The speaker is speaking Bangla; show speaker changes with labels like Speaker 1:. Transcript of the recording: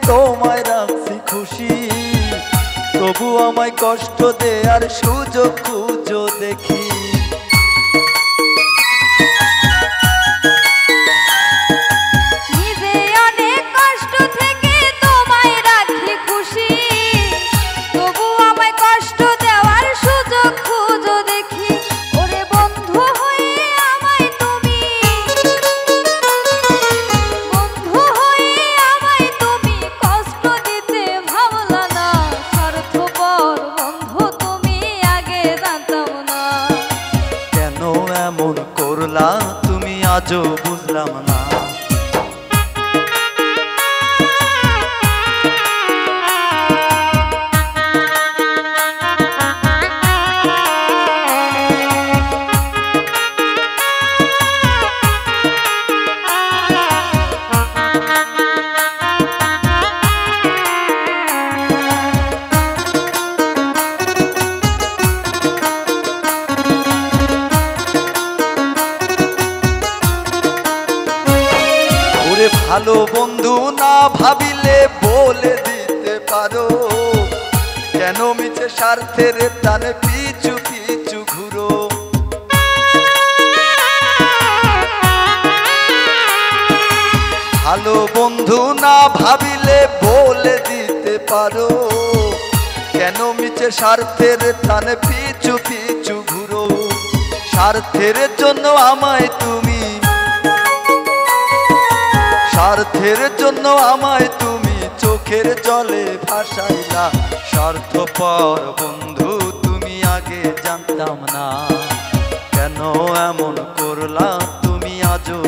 Speaker 1: তোমায় রাখছি খুশি, তবু আমায় কষ্ট দেয়ার সুযোগ খুঁজো দেখি। এমন করলা তুমি আজও বুঝলাম না। ভালো বন্ধু না ভাবিলে বলে দিতে পারো, কেন মিছে স্বার্থের টানে পিছু পিছু ঘুরো। ভালো বন্ধু না ভাবিলে বলে দিতে পারো, কেন মিছে স্বার্থের টানে পিছু পিছু ঘুরো। স্বার্থের জন্য আমায় তুমি, স্বার্থের জন্য আমায় তুমি চোখের জলে ভাসাইলা। স্বার্থপর বন্ধু তুমি আগে জানতাম না, কেন এমন করলা তুমি আজও